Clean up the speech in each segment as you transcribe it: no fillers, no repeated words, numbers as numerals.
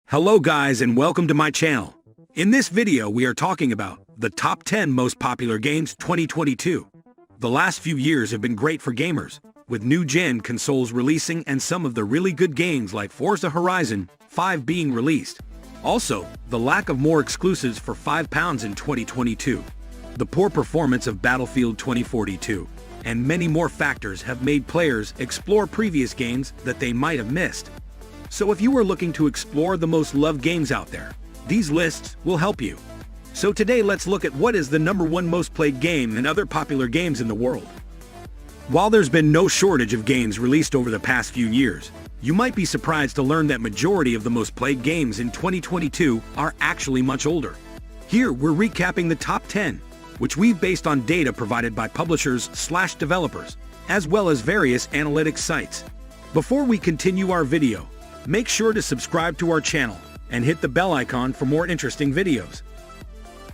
Hello guys and welcome to my channel. In this video we are talking about the top 10 most popular games 2022. The last few years have been great for gamers, with new-gen consoles releasing and some of the really good games like Forza Horizon 5 being released. Also, the lack of more exclusives for £5 in 2022. The poor performance of Battlefield 2042, and many more factors have made players explore previous games that they might have missed. So if you are looking to explore the most loved games out there, these lists will help you. So today let's look at what is the #1 most played game and other popular games in the world. While there's been no shortage of games released over the past few years, you might be surprised to learn that majority of the most played games in 2022 are actually much older. Here we're recapping the top 10, which we've based on data provided by publishers/developers, as well as various analytics sites. Before we continue our video, make sure to subscribe to our channel and hit the bell icon for more interesting videos.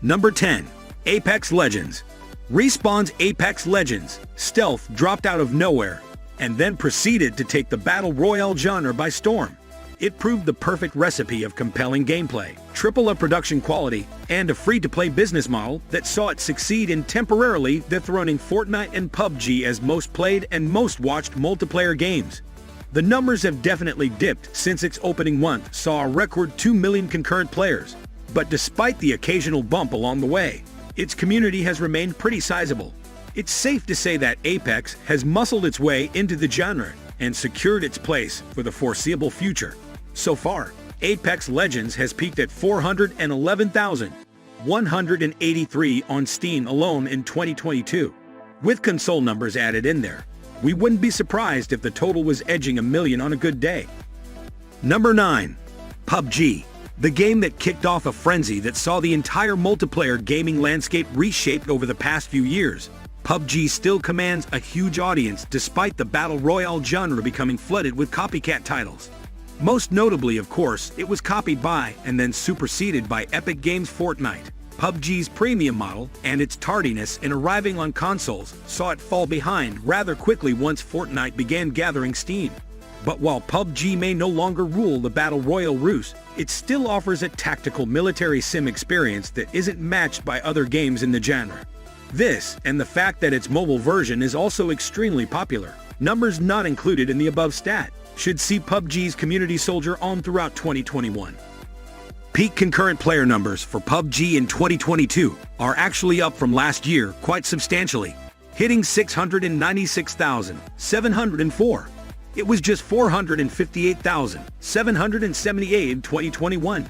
Number 10. Apex Legends. Respawn's Apex Legends Stealth dropped out of nowhere and then proceeded to take the Battle Royale genre by storm. It proved the perfect recipe of compelling gameplay, AAA production quality, and a free-to-play business model that saw it succeed in temporarily dethroning Fortnite and PUBG as most played and most watched multiplayer games. The numbers have definitely dipped since its opening month saw a record 2 million concurrent players, but despite the occasional bump along the way, its community has remained pretty sizable. It's safe to say that Apex has muscled its way into the genre and secured its place for the foreseeable future. So far, Apex Legends has peaked at 411,183 on Steam alone in 2022. With console numbers added in there, we wouldn't be surprised if the total was edging 1 million on a good day. Number 9. PUBG. The game that kicked off a frenzy that saw the entire multiplayer gaming landscape reshaped over the past few years. PUBG still commands a huge audience despite the Battle Royale genre becoming flooded with copycat titles. Most notably, of course, it was copied by and then superseded by Epic Games' Fortnite. PUBG's premium model and its tardiness in arriving on consoles saw it fall behind rather quickly once Fortnite began gathering steam. But while PUBG may no longer rule the Battle Royale roost, it still offers a tactical military sim experience that isn't matched by other games in the genre. This, and the fact that its mobile version is also extremely popular, numbers not included in the above stat, should see PUBG's community soldier on throughout 2021. Peak concurrent player numbers for PUBG in 2022 are actually up from last year quite substantially, hitting 696,704. It was just 458,778 in 2021.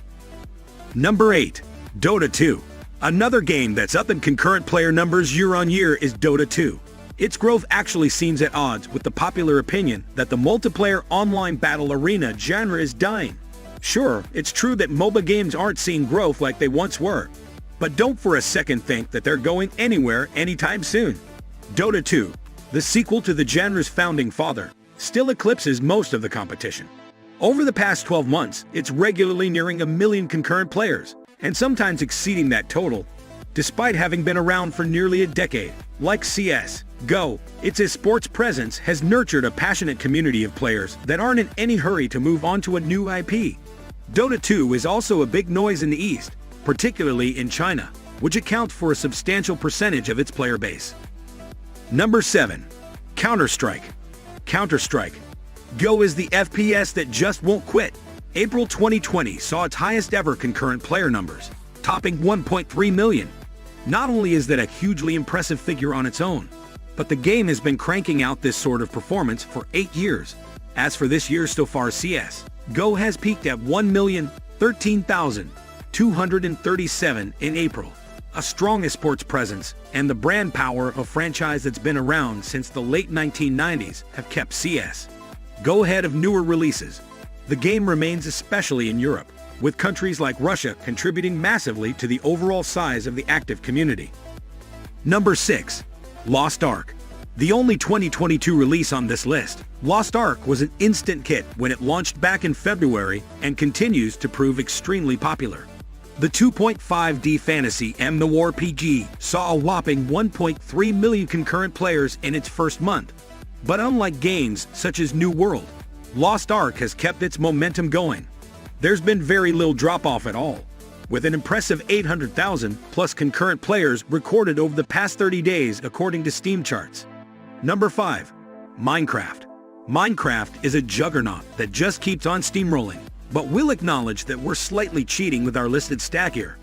Number 8. Dota 2. Another game that's up in concurrent player numbers year on year is Dota 2. Its growth actually seems at odds with the popular opinion that the multiplayer online battle arena genre is dying. Sure, it's true that MOBA games aren't seeing growth like they once were, but don't for a second think that they're going anywhere anytime soon. Dota 2, the sequel to the genre's founding father, still eclipses most of the competition. Over the past 12 months, it's regularly nearing 1 million concurrent players, and sometimes exceeding that total, despite having been around for nearly a decade. Like CS:GO, its esports presence has nurtured a passionate community of players that aren't in any hurry to move on to a new IP. Dota 2 is also a big noise in the East, particularly in China, which accounts for a substantial percentage of its player base. Number 7. Counter-Strike. Counter-Strike Go is the FPS that just won't quit. April 2020 saw its highest ever concurrent player numbers, topping 1.3 million. Not only is that a hugely impressive figure on its own, but the game has been cranking out this sort of performance for 8 years. As for this year so far, CS:GO has peaked at 1,013,237 in April. A strong esports presence and the brand power of a franchise that's been around since the late 1990s have kept CS:GO ahead of newer releases. The game remains especially in Europe, with countries like Russia contributing massively to the overall size of the active community. Number 6. Lost Ark. The only 2022 release on this list, Lost Ark was an instant hit when it launched back in February and continues to prove extremely popular. The 2.5D fantasy MMORPG saw a whopping 1.3 million concurrent players in its first month. But unlike games such as New World, Lost Ark has kept its momentum going. there's been very little drop-off at all, with an impressive 800,000 plus concurrent players recorded over the past 30 days according to Steam charts. Number 5. Minecraft. Minecraft is a juggernaut that just keeps on steamrolling, but we'll acknowledge that we're slightly cheating with our listed stack here.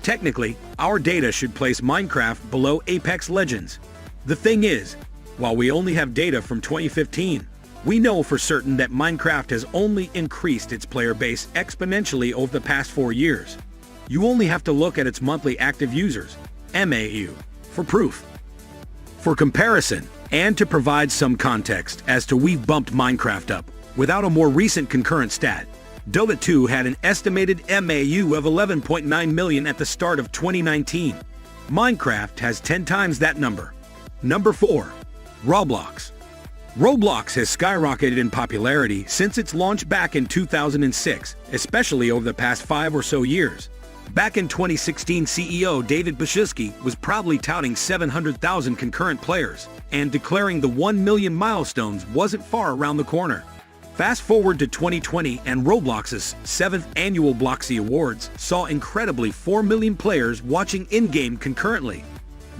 Technically, our data should place Minecraft below Apex Legends. The thing is, while we only have data from 2015, we know for certain that Minecraft has only increased its player base exponentially over the past 4 years. You only have to look at its monthly active users, MAU, for proof. For comparison, and to provide some context as to we've bumped Minecraft up, without a more recent concurrent stat, Dota 2 had an estimated MAU of 11.9 million at the start of 2019. Minecraft has 10 times that number. Number 4. Roblox. Roblox has skyrocketed in popularity since its launch back in 2006, especially over the past 5 or so years. Back in 2016, CEO David Baszucki was proudly touting 700,000 concurrent players and declaring the 1 million milestones wasn't far around the corner. Fast forward to 2020 and Roblox's 7th annual Bloxy Awards saw incredibly 4 million players watching in-game concurrently.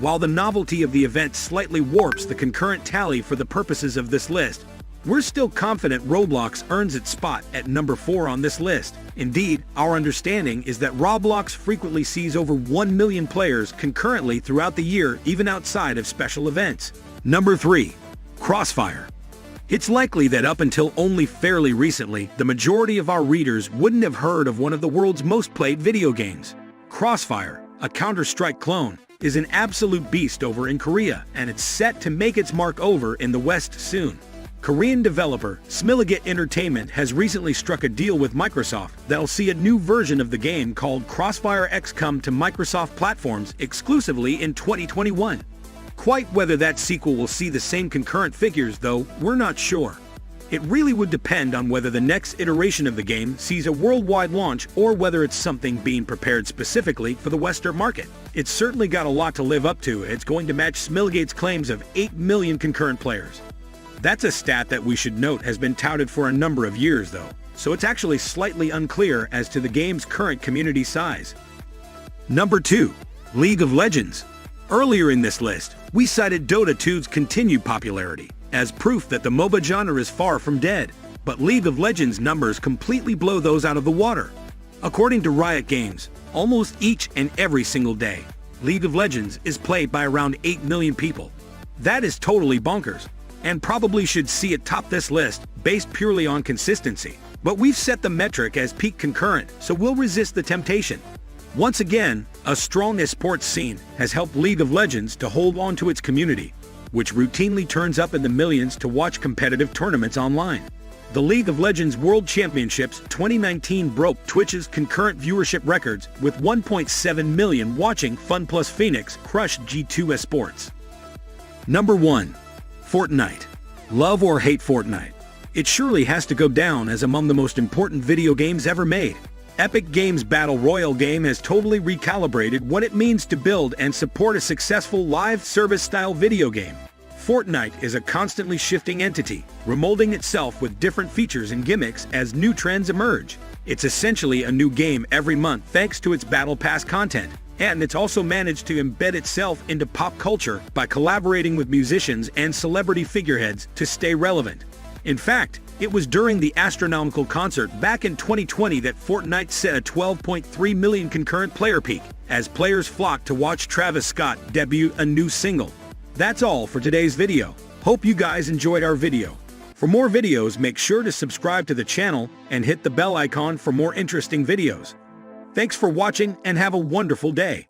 While the novelty of the event slightly warps the concurrent tally for the purposes of this list, we're still confident Roblox earns its spot at number 4 on this list. Indeed, our understanding is that Roblox frequently sees over 1 million players concurrently throughout the year, even outside of special events. Number 3. Crossfire. It's likely that up until only fairly recently, the majority of our readers wouldn't have heard of one of the world's most played video games. Crossfire, a Counter-Strike clone, is an absolute beast over in Korea, and it's set to make its mark over in the West soon. Korean developer Smiligate Entertainment has recently struck a deal with Microsoft that'll see a new version of the game called Crossfire X come to Microsoft platforms exclusively in 2021. Quite whether that sequel will see the same concurrent figures, though, we're not sure. It really would depend on whether the next iteration of the game sees a worldwide launch or whether it's something being prepared specifically for the Western market. It's certainly got a lot to live up to. It's going to match Smilegate's claims of 8 million concurrent players. That's a stat that we should note has been touted for a number of years, though, so it's actually slightly unclear as to the game's current community size. Number 2. League of Legends. Earlier in this list, we cited Dota 2's continued popularity as proof that the MOBA genre is far from dead, but League of Legends numbers completely blow those out of the water. According to Riot Games, almost each and every single day, League of Legends is played by around 8 million people. That is totally bonkers, and probably should see it top this list based purely on consistency. But we've set the metric as peak concurrent, so we'll resist the temptation. Once again, a strong esports scene has helped League of Legends to hold on to its community, which routinely turns up in the millions to watch competitive tournaments online. The League of Legends World Championships 2019 broke Twitch's concurrent viewership records with 1.7 million watching. Fun plus Phoenix crushed G2 Esports. Number 1. Fortnite. Love or hate Fortnite? It surely has to go down as among the most important video games ever made. Epic Games' Battle Royale game has totally recalibrated what it means to build and support a successful live service-style video game. Fortnite is a constantly shifting entity, remolding itself with different features and gimmicks as new trends emerge. It's essentially a new game every month thanks to its Battle Pass content, and it's also managed to embed itself into pop culture by collaborating with musicians and celebrity figureheads to stay relevant. In fact, it was during the astronomical concert back in 2020 that Fortnite set a 12.3 million concurrent player peak, as players flocked to watch Travis Scott debut a new single. That's all for today's video. Hope you guys enjoyed our video. For more videos, make sure to subscribe to the channel and hit the bell icon for more interesting videos. Thanks for watching and have a wonderful day.